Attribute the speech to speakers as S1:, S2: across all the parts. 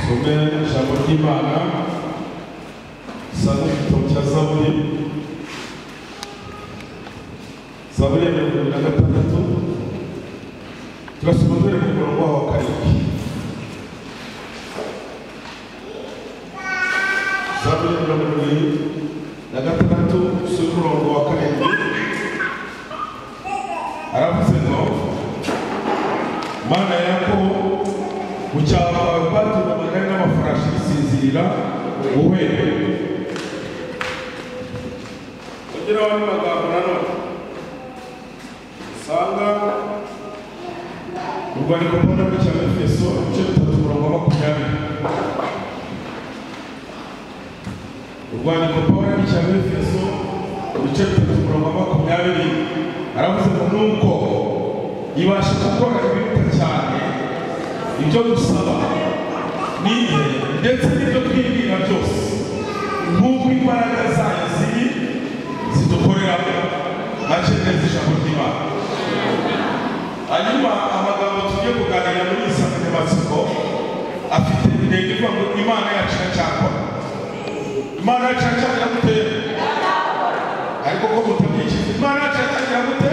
S1: Sommer ijambo ry'Imana sanga igitabo cya Zaburi ya 26 turasoma mbere ku murongo wa 7. Zaburi ya 26 umurongo wa 7 aravuze ngo Mana yako ucyaba batuma amagare n'amafarashi bisinzirira wowe kugira wani magambo nanone sanga urwandiko Pawulo rw'icya Efeso igice 3 umurongo wa 20. Urwandiko Pawulo rw'icya Efeso igice 3 umurongo wa 20 aravuze ngo nuko ibasha gukora ibiruta cyane ibyo dusaba n'igihe ndetse n'ibyo twibwira byose nk'uko imbaraga zayo zidukorera make neza ijambo ry'Imana. Hanyuma amagambo tugiye kuganira muri iyi nsanganyamatsiko afite intego ivuga ngo Imana yacu iracyakora. Imana yacu iracyakora gute? Ariko ko mutabyikije Imana yacu iracyakora gute?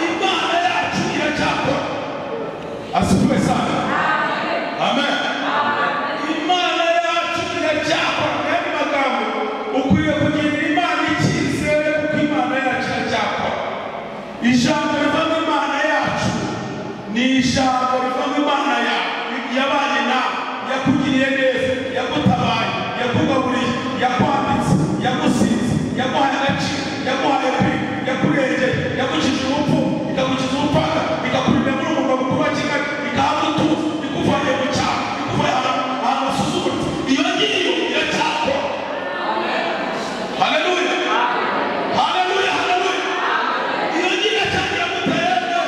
S1: Imana yacu iracyakora. Asifiwe sana. Amen. Imana yacu iracyakora. Kandi magambo ukwiye kugira Imana icyizere kuko Imana yacu iracyakora. Ijambo riva mu Imana yacu ni ijambo riva mu Imana yabanye nawe, yakugiriye neza, yagutabaye, yakugaburiye, yakwambitse, yagusize, yaguhaye agaciro, yaguhaye pe, yakurengeye, yagukijije urupfu, ikagukiza ubupfaka, ikakurinda muri umugabo kuba Kigali, ikahabwa utuzi, ikuvanye mu cyaro, ikuvanye ahantu hasuzuguritse. Iyo ngiyo iracyakora. Haleluya. Haleluya, haleluya. Iyo ngiyo iracyakora mutayende.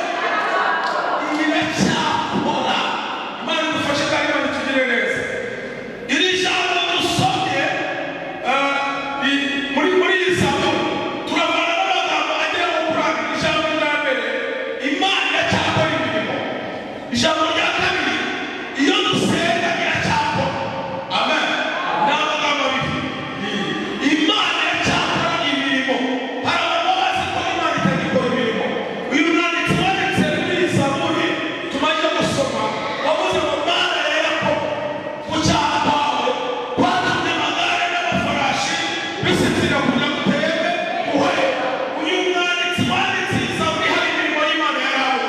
S1: Iracyakora. Imana idufashe kandi Imana itugire neza. Iri jambo dusomye muri iyi Zaburi turabona n'amagambo agera mu kuranga ijambo rya mbere Imana iracyakora imirimo. Ijambo rya kabiri iyo dusenga iracyakora. Amen. Ni amagambo abiri. Imana iracyakora imirimo. Hari abantu bazi ko Imana itagikora imirimo. Uyu mwanditsi wanditse muri iyi Zaburi tumaze gusoma wavuze ngo Mana ya Yakobo ku cyaha kwawe kwatumye amagare n'amafarashi bisinzira kugira ngo utereme uhe. Uyu mwanditsi wanditse iyi Zaburi hari imirimo y'Imana yaraho.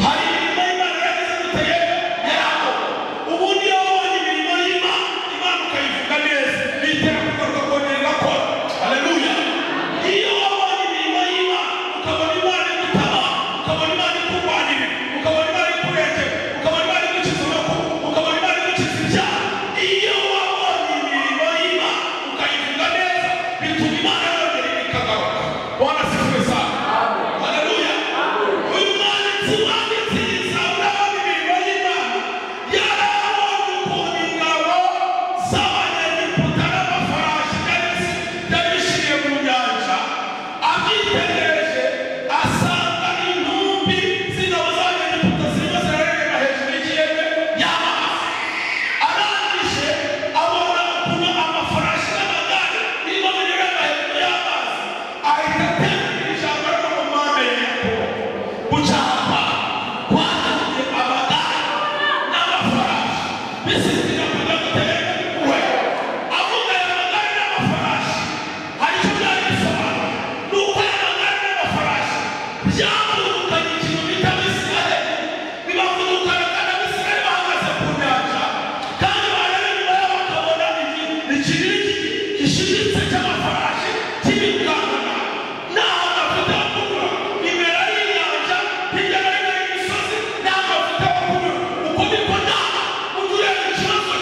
S1: Hari imirimo y'Imana yagize gutereme yaraho. Ubu niyo wabonye imirimo y'Imana Imana ukayivuga neza bitera kugaruka kongera igakora. Haleluya. Iyo wabonye imirimo y'Imana ukabona Imana igutaba, ukabona Imana ikurwanira, ukabona Imana ikurengera, ukabona Imana igukiza urupfu, ukabona Imana igukiza ibyaha. Iyo wabonye imirimo y'Imana ukayivuga neza bituma Imana yongera ikagaruka. Bwana asifiwe sana. Haleluya. Uyu mwanditsi wanditse iyi Zaburi abona imirimo y'Imana yarabonye ukuntu ingabo z'Abanyegiputa n'amafarashi byari bishiriye mu nyanja. Abyitegereje asanga intumbi z'ingabo z'Abanyegiputa zirimo zirareremba hejuru y'ikirere y'amazi. Arangije abona ukuntu amafarashi n'amagare birimo bireremba hejuru y'amazi. Ahita aterura ijambo ryo mu Mana ya Yakobo. Gucapa kwatumye amagare n'amafarashi bisinzira kugira ngo utereme uhe. Avuga aya magare n'amafarashi hari icyo byari bisobanura. Ni uko aya magare n'amafarashi byavudukanye ikintu bita Abisirayeli. Bibavudukana kandi Abisirayeli bahagaze ku nyanja. Kandi bareba inyuma yabo bakabona ikinini gishimitse cy'amafarashi kibirukankana. Naho amavuta yo kunywa imbere y'inyanja, hirya no hino y'imisozi naho amavuta yo kunywa. Uko niko nawe ujya ureba ikibazo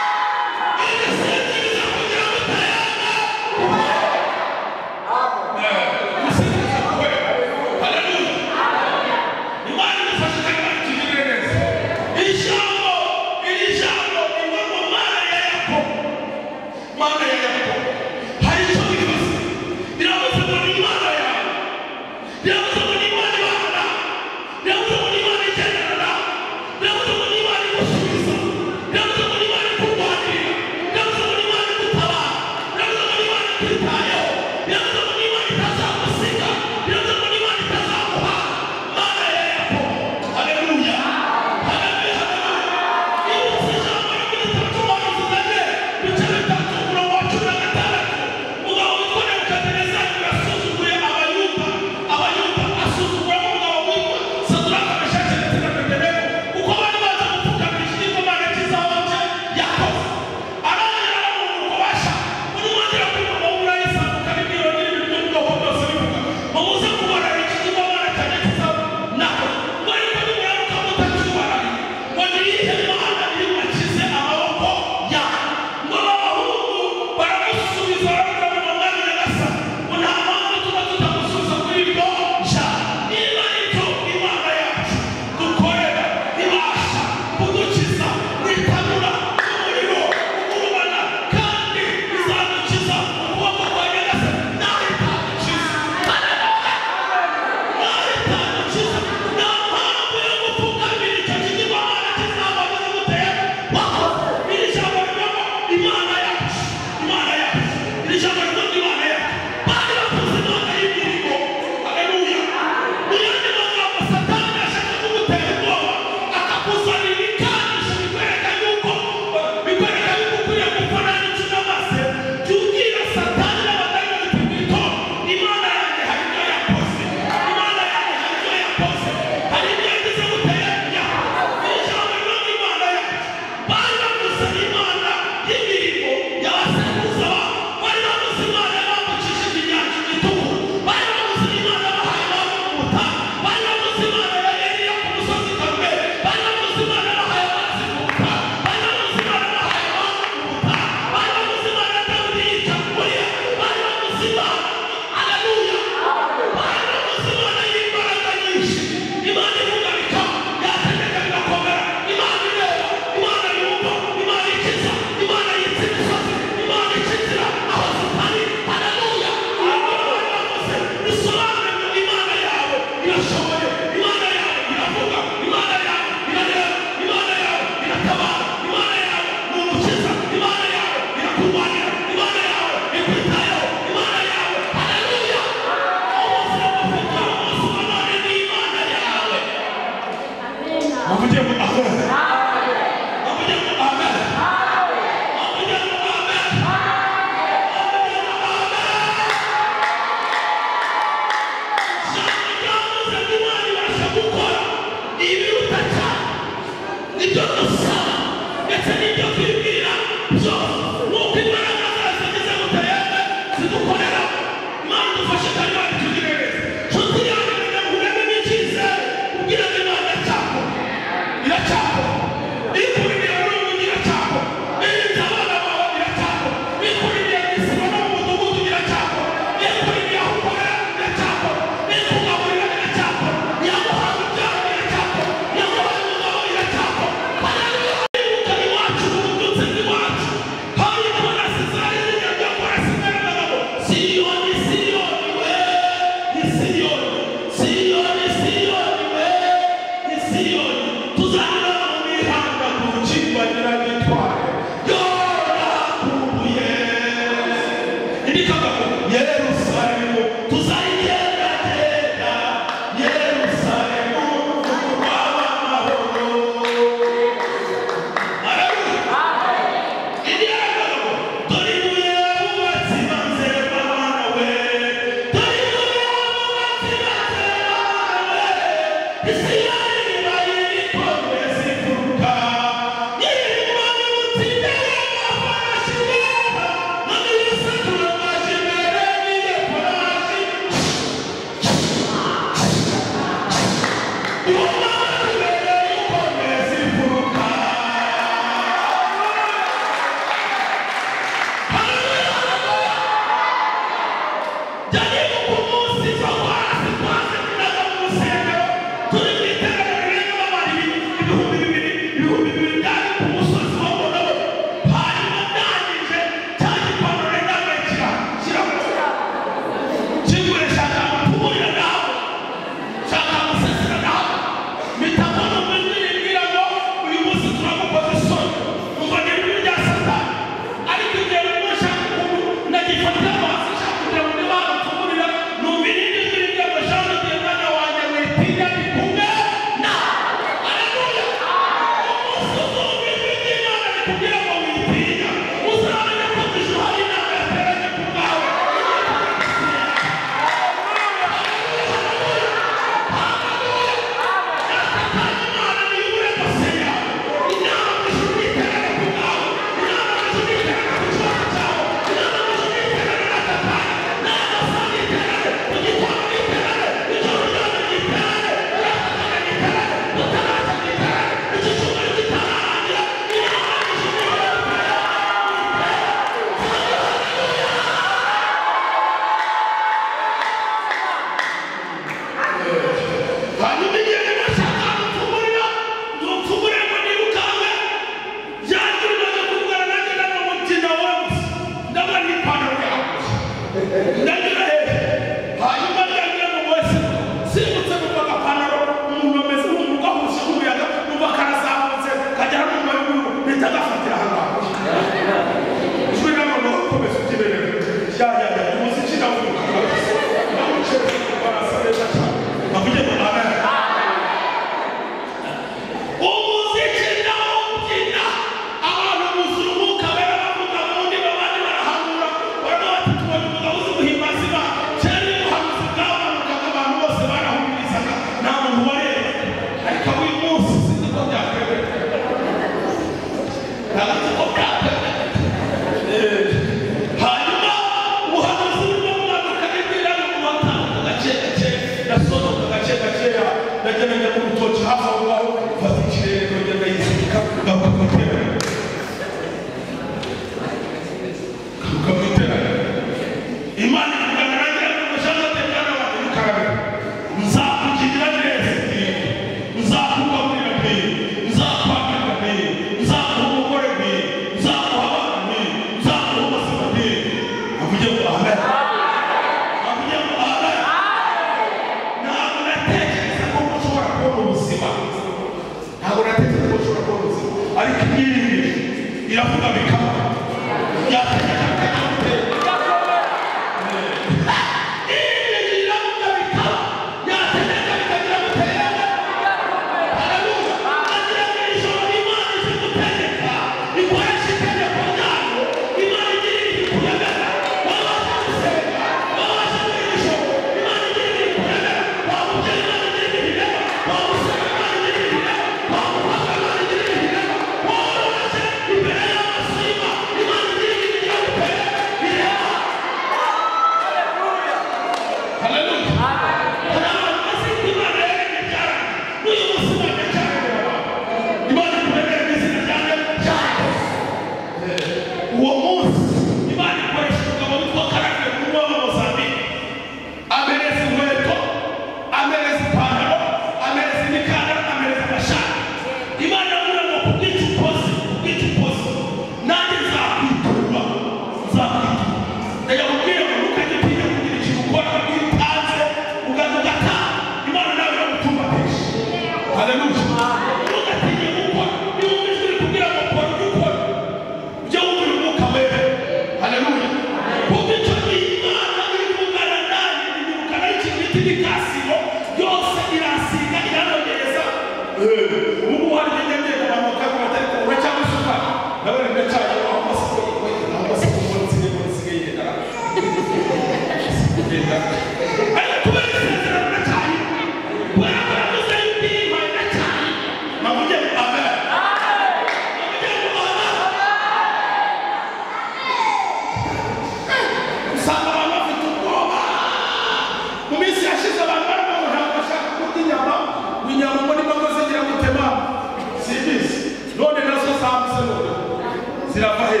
S1: zirabahe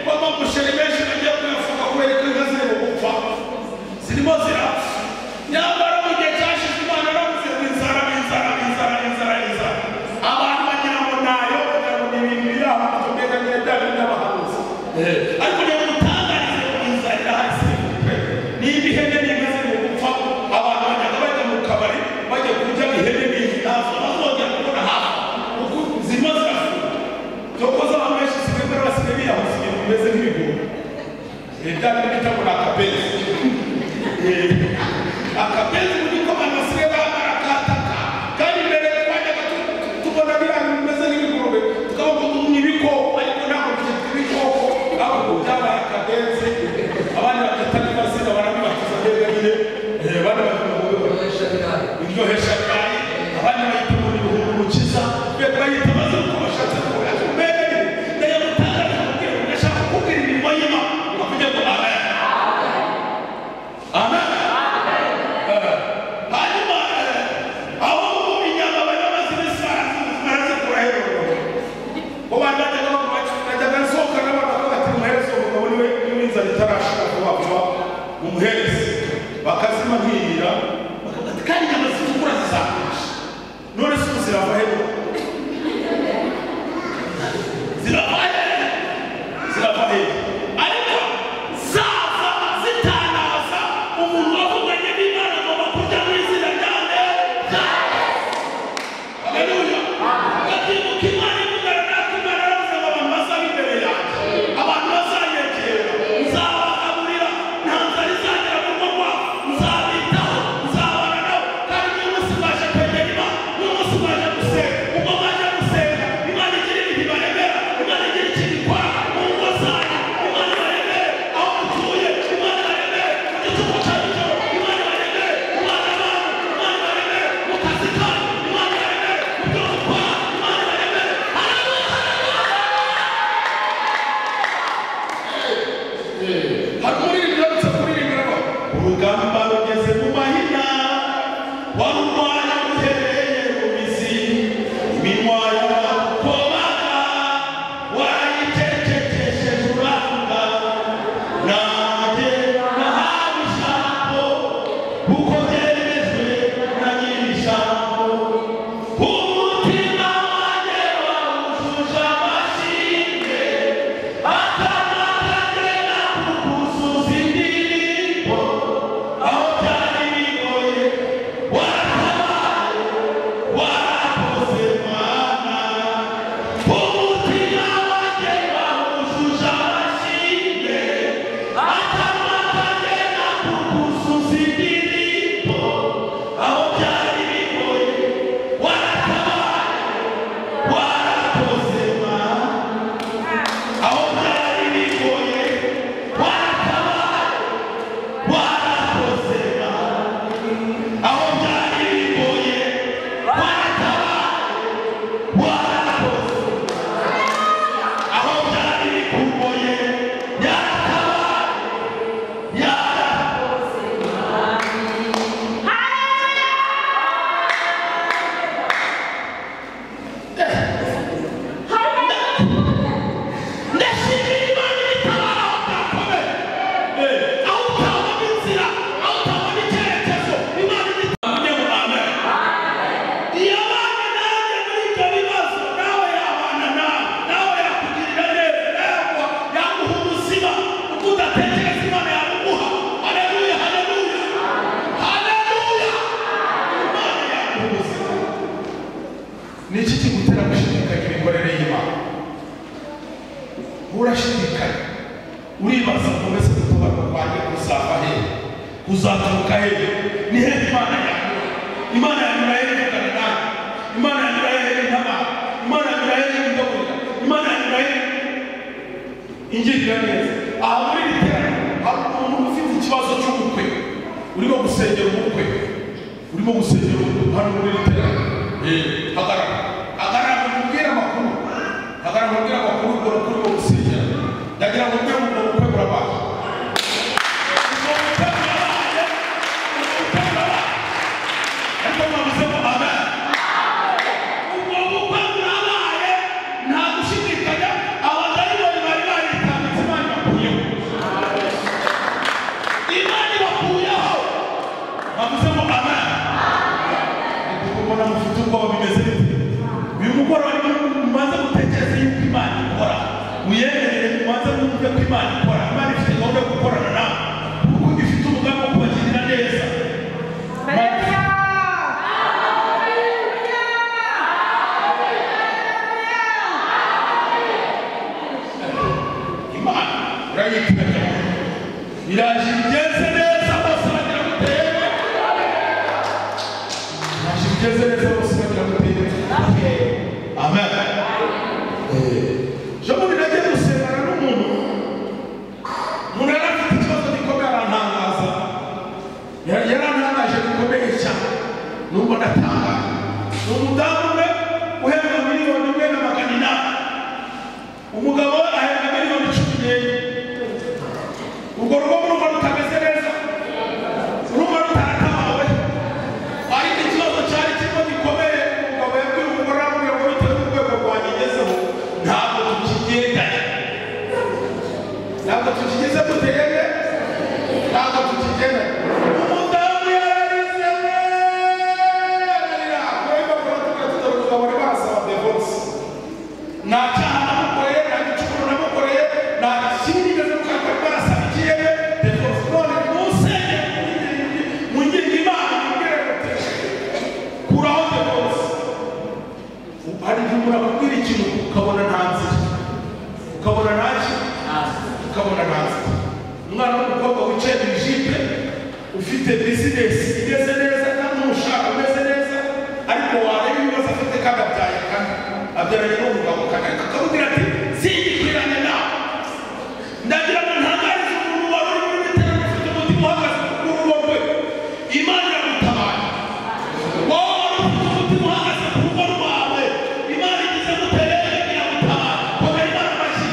S1: baba musheri benshi bagiye kuyafunga kubera ko inka ziri mu gupfa zirimo zirapfa nyamara mu gihe cyashize Imana yaravuze ngo inzara abantu bagira ngo nayo bagira ngo ni ibintu biri aho kutumenya neza n'abahanuzi ariko niyo mutangarize ngo inzara irahari niba ihene n'inka ziri mu gupfa abantu bajyaga bajya mu kabari bajya kurya ihene n'inka ntazo bazongera kubona hafi kuko zirimo zirafunga zokoza abantu benshi sigaye basigaye biyahuza ibintu bimeze nk'ibigori bya bintu bita ngo ni akabenzi mu giko abantu basigaye bambara akataka kandi mbere twajyaga tubona biriya bintu bimeze nk'ibigurube tukabona ngo ni ibikoko ariko ntabwo byitwa ibikoko ahubwo byabaye akabenzi abandi babyita n'amazina barabibatiza neza nyine abandi bavuga ngo biryohesha birayi abandi bayita ngo ni urukiza bayita amazina uko bashatse kuvuga ati mbega nyine ndayamutangaje kubwira ngo ndashaka kukubwira imirimo y'Imana kugira ngo amen amen hanyuma aho inyama banyamaze ibisazi barazikura hejuru ngo bajyaga bajyaga nsohoka n'abantu bati umuhereza umugabo niwe n'inzara itarashira vuba vuba umuhereza bakazima nkirira bakati kandi inyama zitukura zizakurisha none se zirava hejuru zirava hejuru ariko zaza zitanaza umuntu wavuganye n'Imana ngo bakurya mu izina ryanjye haleluya gatibuka Imana ivugana natwe Imana yaravuze ngo abantu bazaba imbere yanjye abantu bazanyegera nzabagaburira nta nzara izagera mu rugo rwabo nzabitaho nzabana nabo kandi uyu munsi mwaje kwegera Imana uyu munsi mwaje gusenga ubwo mwaje gusenga Imana igira ibintu ibaremera Imana igira ikintu ikora mu ngo zanyu Imana ibaremere aho mutuye Imana ibaremere mu gihugu cyanyu Imana ibaremere mu bana banyu Imana ibaremere mu kazi kanyu Imana ibaremere mu byo mukora Imana ibaremere hari umuririmbyi yanditse kuririmbira ngo urugamba rugeze mu mahina warurwanya ruhereye mu mizi iminwa y'abakobaga warayicecekesheje uravuga nanjye nahawe ijambo kuko byemejwe na nyir'ijambo umutima wanjye wawujuje amashimwe akanwa kanjye nakukuzuza indirimbo aho byari bigoye waratabaye warakoze Mana umutima wanjye wawujuje amashimwe akanwa kanjye nakukuzuza indirimbo aho byari bigoye waratabaye warakoze Mana aho byari bigoye waratabaye warakoze Mana aho byari bigoye waratabaye warakoze aho byari bikugoye yaratabaye yarakoze ndashimira Imana ibitabara aho byakomeye aho utabona inzira aho utabona icyerekezo Imana igitamye ngo amen iyo abana nanjye muri ibyo bibazo nawe yabana nawe yakugirira neza yaguha ubuzima uko udatekereza Imana yabuguha haleluya haleluya haleluya Imana yaguha ubuzima ni iki kigutera gushidikanya imikorere y'Imana urashidikanya uribaza ngo mbese gutabarwa kwanjye kuzava hehe kuzaturuka hehe ni hehe Imana yanyura Imana yanyura hehe ivugana nawe Imana yanyura hehe intabara Imana yanyura hehe indogoya Imana yanyura hehe ingirira neza aha muri iri teraniro hari umuntu ufite ikibazo cy'ubukwe urimo gusengera ubukwe hano muri iri teraniro hagarara mubwire amakuru ukora kuri uwo gusengera ndagira ngo mbwira ngo ubukwe burabaye ariko mwabuze ngo amen ubwo bukwe burabaye n'itanya iraje igeze neza bose bagira gutera iraje igeze neza bose bagira gutera amen jambo binagiye gusengana n'umuntu yari afite ikibazo gikomeye arantangaza yarantangaje gikomeye cyane nubwo ndatangaje ni umudamu umwe uhembwa miliyoni 1,800,000 umugabo ahembwa miliyoni 11 urwo rugo murumva rutameze neza urumva rutaratabawe ariko ikibazo cyari kirimo gikomeye umugabo yabwiye umugore aramubwira ngo bitewe n'urwego rwangezeho ntabwo tukigendanye ntabwo tukigeze duteye ntabwo tukigenda umudamu yararize yararira kureba kuratubwira tutari umugabo ari barasaba divorce nta cyaha namukoreye nta gicumuro namukoreye nta kindi geze mukakora barasaba ikiyebe divorce none musenge mu ngingo imana mubwire muti kuraho divorce hari igihe umuntu akubwira ikintu ukabona nta nzira ukabona ntaki ukabona ntazi umwana w'umukobwa wicaye mu ijipe ufite bizinesi imeze neza kandi umushaka umeze neza ariko wareba ibibazo afite kandi abyaye kane abyaranye n'umugabo kane akamubwira ati singikwiranye nawe ndagira ngo ntangarize umuntu wari uri muri bitero ufite umutima uhagaze ku rugo rwe imana iramutabaye wowe wari ufite umutima uhagaze ku rugo rwawe imana igize guterera iramutabaye komera imana amashyi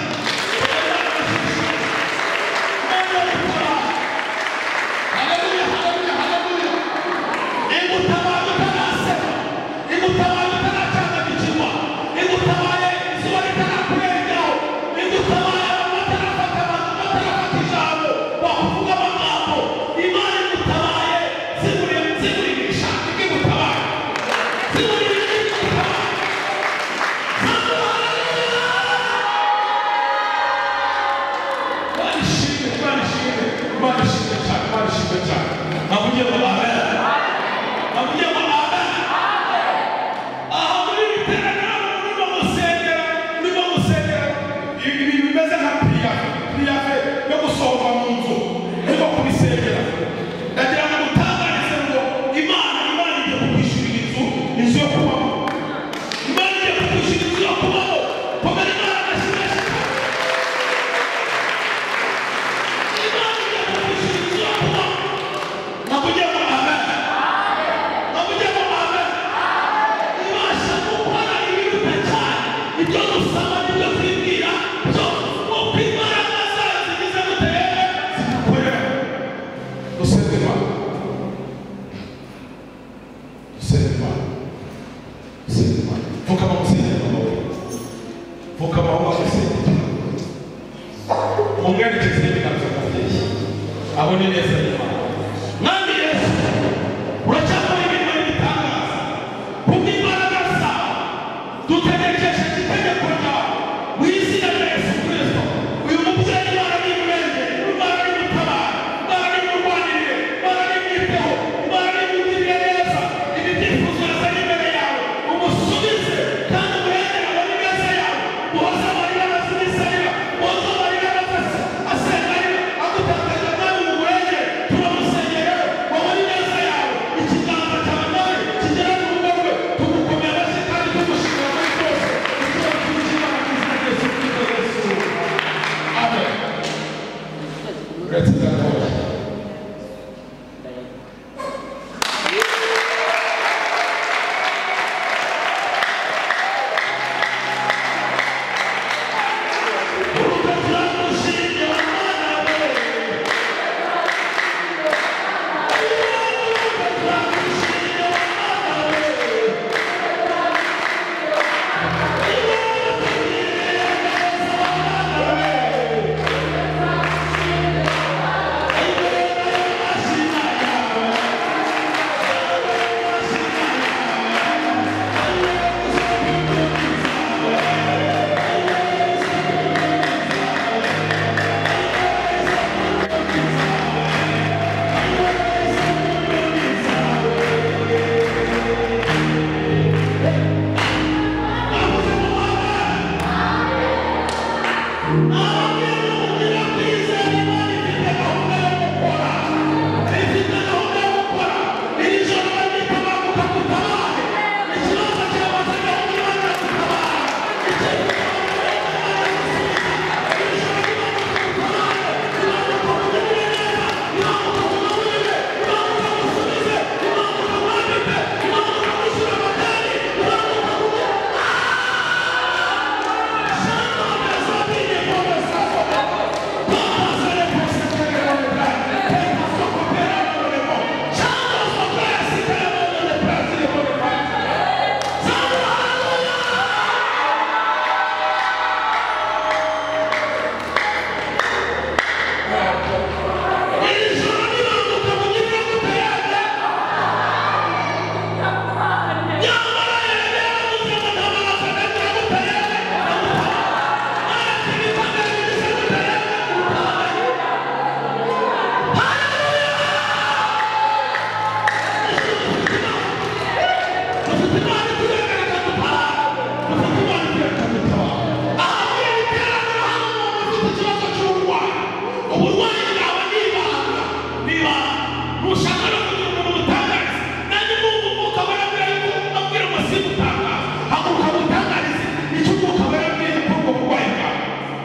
S2: Amen.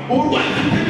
S1: uburwayi afite